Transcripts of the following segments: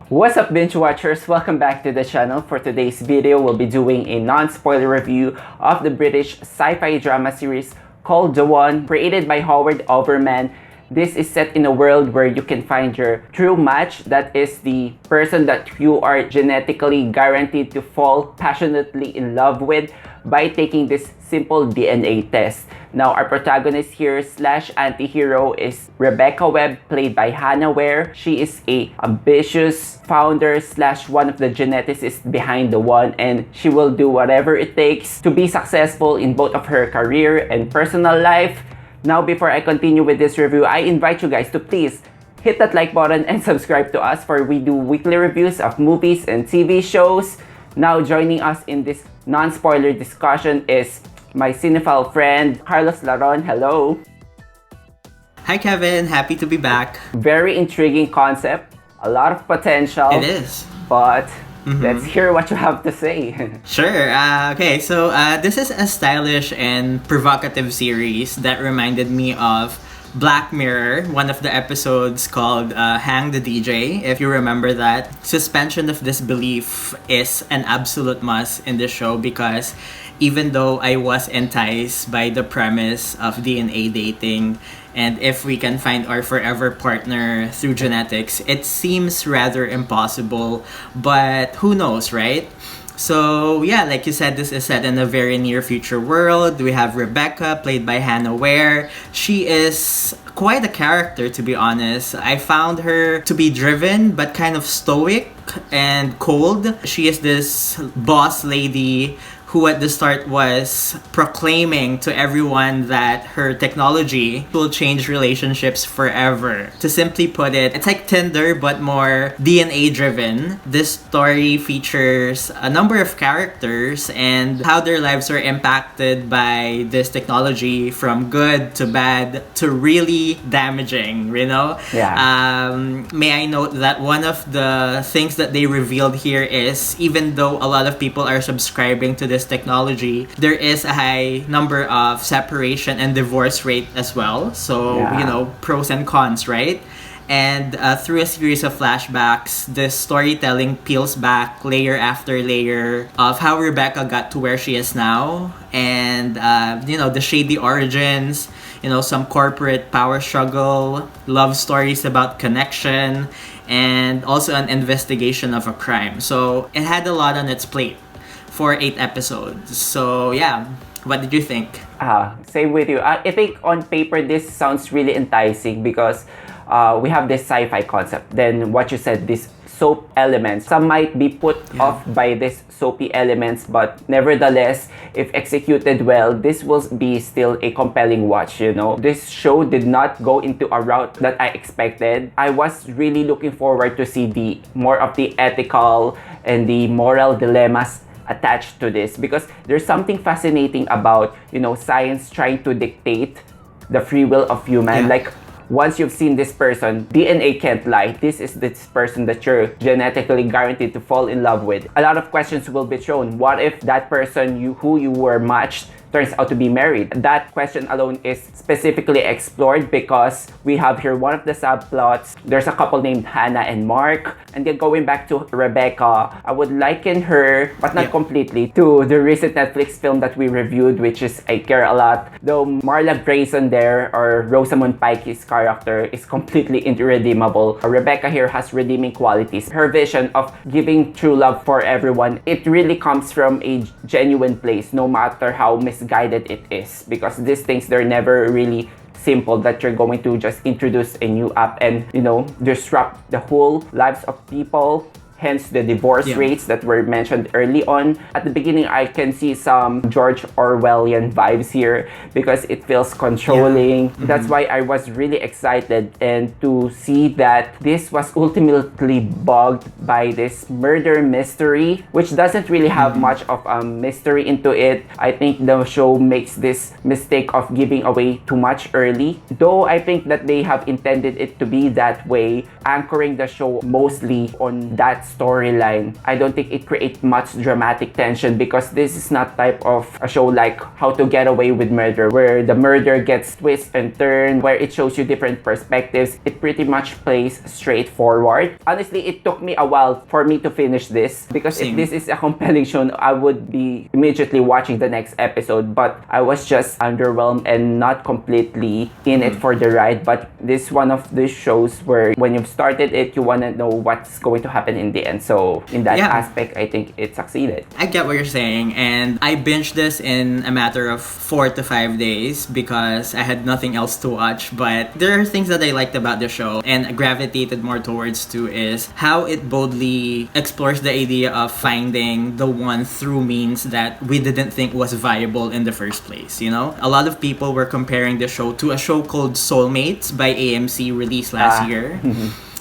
What's up, binge watchers? Welcome back to the channel. For today's video, we'll be doing a non-spoiler review of the British sci-fi drama series called The One, created by Overman. This is set in a world where you can find your true match, that is the person that you are genetically guaranteed to fall passionately in love with by taking this simple DNA test. Now, our protagonist here slash anti-hero is Rebecca Webb, played by Ware. She is a ambitious founder slash one of the geneticists behind The One, and she will do whatever it takes to be successful in both of her career and personal life. Now, before I continue with this review, I invite you guys to please hit that like button and subscribe to us, for we do weekly reviews of movies and TV shows. Now, joining us in this non-spoiler discussion is my cinephile friend, Carlos Laron. Hello. Hi, Kevin. Happy to be back. Very intriguing concept. A lot of potential. It is. But let's hear what you have to say. Sure. Okay, so this is a stylish and provocative series that reminded me of Black Mirror, one of the episodes called Hang the DJ, if you remember that. Suspension of disbelief is an absolute must in this show, because even though I was enticed by the premise of DNA dating, and if we can find our forever partner through genetics, it seems rather impossible, but who knows, right? So yeah, like you said, this is set in a very near future world. We have Rebecca, played by Ware. She is quite a character, to be honest. I found her to be driven, but kind of stoic and cold. She is this boss lady who at the start was proclaiming to everyone that her technology will change relationships forever. To simply put it, it's like Tinder but more DNA driven. This story features a number of characters and how their lives are impacted by this technology, from good to bad to really damaging, you know? Yeah. May I note that one of the things that they revealed here is, even though a lot of people are subscribing to this technology, there is a high number of separation and divorce rate as well. So, you know, pros and cons, right? And through a series of flashbacks, this storytelling peels back layer after layer of how Rebecca got to where she is now, and you know, the shady origins, you know, some corporate power struggle, love stories about connection, and also an investigation of a crime. So it had a lot on its plate for 8 episodes. So yeah, what did you think? Same with you. I think on paper this sounds really enticing, because we have this sci-fi concept. Then what you said, this soap elements. Some might be put off by this soapy elements, but nevertheless, if executed well, this will be still a compelling watch, you know. This show did not go into a route that I expected. I was really looking forward to see the more of the ethical and the moral dilemmas attached to this, because there's something fascinating about, you know, science trying to dictate the free will of human. Like, once you've seen this person, DNA can't lie. This is this person that you're genetically guaranteed to fall in love with. A lot of questions will be thrown. What if that person who you were matched turns out to be married? That question alone is specifically explored, because we have here one of the subplots. There's a couple named Hannah and Mark. And then going back to Rebecca, I would liken her, but not completely, to the recent Netflix film that we reviewed, which is I Care a Lot. Though Marla Grayson there, or Rosamund Pike's character, is completely irredeemable. Rebecca here has redeeming qualities. Her vision of giving true love for everyone, it really comes from a genuine place, no matter how misguided it is, because these things, they're never really simple, that you're going to just introduce a new app and, you know, disrupt the whole lives of people. Hence the divorce rates that were mentioned early on. At the beginning, I can see some George Orwellian vibes here, because it feels controlling. That's why I was really excited, and to see that this was ultimately bugged by this murder mystery, which doesn't really have much of a mystery into it. I think the show makes this mistake of giving away too much early, though I think that they have intended it to be that way, anchoring the show mostly on that storyline, I don't think it creates much dramatic tension because this is not type of a show like How to Get Away with Murder, where the murder gets twist and turn, where it shows you different perspectives. It pretty much plays straightforward. Honestly, it took me a while for me to finish this because Same. if this is a compelling show, I would be immediately watching the next episode, but I was just underwhelmed and not completely in it for the ride. But this one of the shows where when you've started it, you want to know what's going to happen in the end. So in that aspect, I think it succeeded. I get what you're saying, and I binged this in a matter of 4 to 5 days because I had nothing else to watch. But there are things that I liked about the show and gravitated more towards too is how it boldly explores the idea of finding the one through means that we didn't think was viable in the first place, you know? A lot of people were comparing the show to a show called Soulmates by AMC released last year.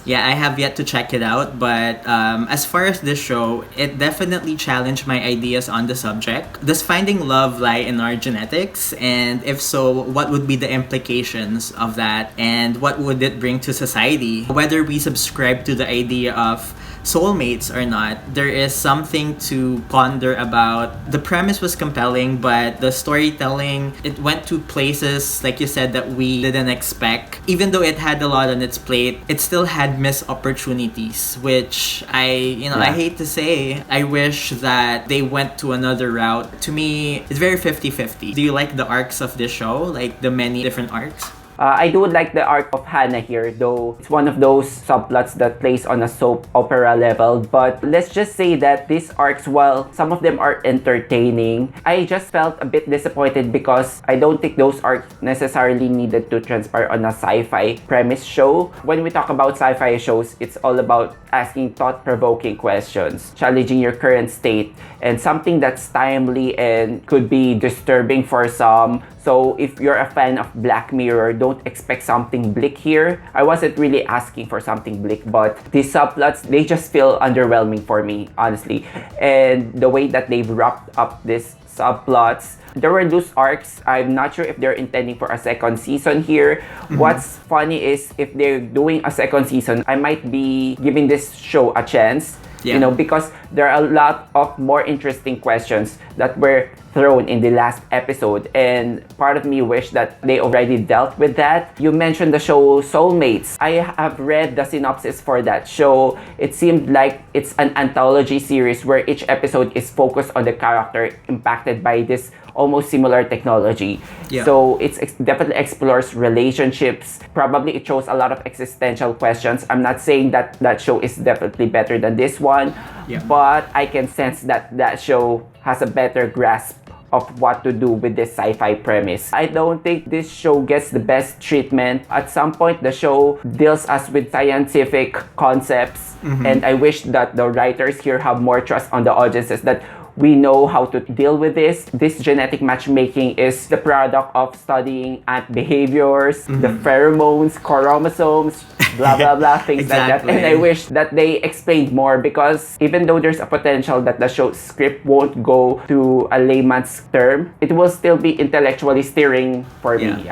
Yeah, I have yet to check it out, but as far as this show, it definitely challenged my ideas on the subject. Does finding love lie in our genetics? And if so, what would be the implications of that? And what would it bring to society? Whether we subscribe to the idea of soulmates or not, there is something to ponder about. The premise was compelling, but the storytelling, it went to places, like you said, that we didn't expect. Even though it had a lot on its plate, it still had missed opportunities, which I hate to say. I wish that they went to another route. To me, it's very 50-50. Do you like the arcs of this show? Like the many different arcs? I do like the arc of Hannah here, though it's one of those subplots that plays on a soap opera level. But let's just say that these arcs, while some of them are entertaining, I just felt a bit disappointed because I don't think those arcs necessarily needed to transpire on a sci-fi premise show. When we talk about sci-fi shows, it's all about asking thought-provoking questions, challenging your current state, and something that's timely and could be disturbing for some. So if you're a fan of Black Mirror, don't expect something bleak here. I wasn't really asking for something bleak, but these subplots, they just feel underwhelming for me, honestly. And the way that they've wrapped up these subplots, there were loose arcs. I'm not sure if they're intending for a second season here. What's funny is if they're doing a second season, I might be giving this show a chance. You know, because there are a lot of more interesting questions that were thrown in the last episode, and part of me wished that they already dealt with that. You mentioned the show Soulmates. I have read the synopsis for that show. It seemed like it's an anthology series where each episode is focused on the character impacted by this almost similar technology. So it definitely explores relationships. Probably it shows a lot of existential questions. I'm not saying that that show is definitely better than this one, but I can sense that that show has a better grasp of what to do with this sci-fi premise. I don't think this show gets the best treatment. At some point, the show deals us with scientific concepts, and I wish that the writers here have more trust on the audiences that we know how to deal with this. This genetic matchmaking is the product of studying ant behaviors, the pheromones, chromosomes, blah, blah, blah, things like that. And I wish that they explained more because even though there's a potential that the show script won't go to a layman's term, it will still be intellectually steering for me.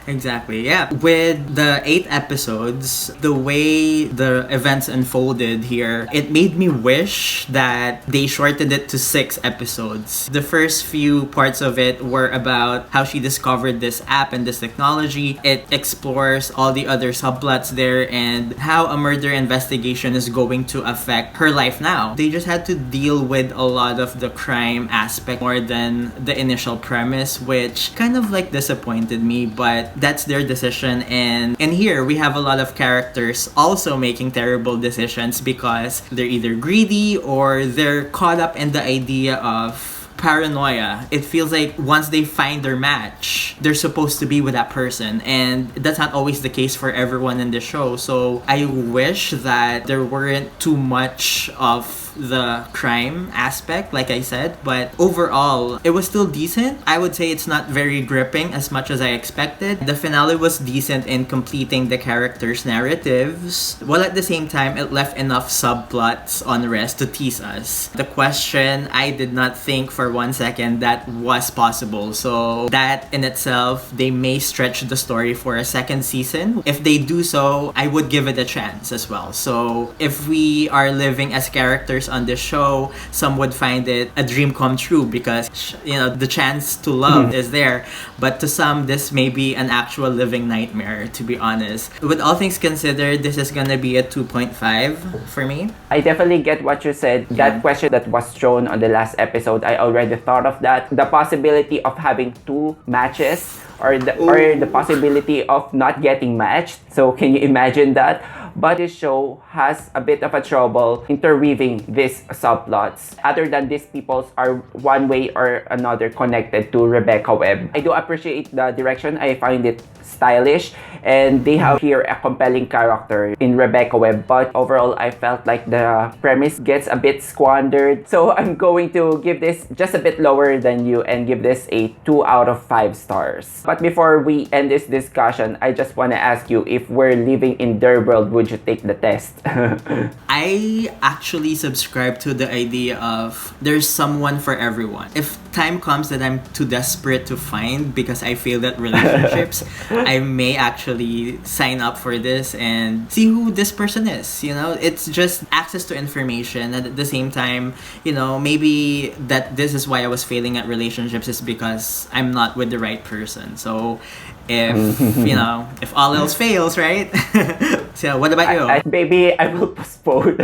Exactly, yeah. With the 8 episodes, the way the events unfolded here, it made me wish that they shortened it to 6 episodes. The first few parts of it were about how she discovered this app and this technology. It explores all the other subplots there and how a murder investigation is going to affect her life now. They just had to deal with a lot of the crime aspect more than the initial premise, which kind of like disappointed me, but that's their decision. And here we have a lot of characters also making terrible decisions because they're either greedy or they're caught up in the idea of paranoia. It feels like once they find their match, they're supposed to be with that person, and that's not always the case for everyone in the show. So I wish that there weren't too much of the crime aspect, like I said, but overall, it was still decent. I would say it's not very gripping as much as I expected. The finale was decent in completing the characters' narratives, while at the same time, it left enough subplots on rest to tease us. The question, I did not think for 1 second that was possible. So that in itself, they may stretch the story for a second season. If they do so, I would give it a chance as well. So if we are living as characters on this show, some would find it a dream come true because, the chance to love is there. But to some, this may be an actual living nightmare, to be honest. With all things considered, this is gonna be a 2.5 for me. I definitely get what you said. That question that was thrown on the last episode, I already thought of that. The possibility of having 2 matches or the possibility of not getting matched. So can you imagine that? But this show has a bit of a trouble interweaving these subplots. Other than these peoples are one way or another connected to Rebecca Webb. I do appreciate the direction. I find it stylish, and they have here a compelling character in Rebecca Webb. But overall, I felt like the premise gets a bit squandered. So I'm going to give this just a bit lower than you and give this a 2 out of 5 stars. But before we end this discussion, I just want to ask you, if we're living in their world, would you take the test? I actually subscribe to the idea of there's someone for everyone. If time comes that I'm too desperate to find because I failed at relationships, I may actually sign up for this and see who this person is. It's just access to information, and at the same time, maybe that this is why I was failing at relationships is because I'm not with the right person. So if if all else fails, right? So what about you? Maybe I will postpone.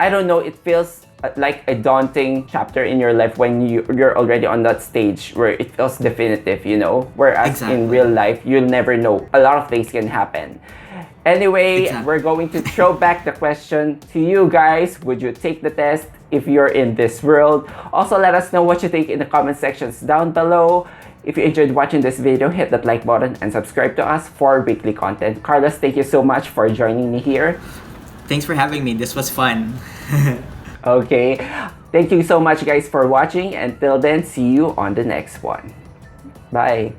I don't know, it feels like a daunting chapter in your life when you're already on that stage where it feels definitive, whereas in real life, you'll never know. A lot of things can happen. Anyway, we're going to throw back the question to you guys. Would you take the test if you're in this world? Also, let us know what you think in the comment sections down below. If you enjoyed watching this video, hit that like button and subscribe to us for weekly content. Carlos, thank you so much for joining me here. Thanks for having me. This was fun. Okay. Thank you so much, guys, for watching. Until then, see you on the next one. Bye.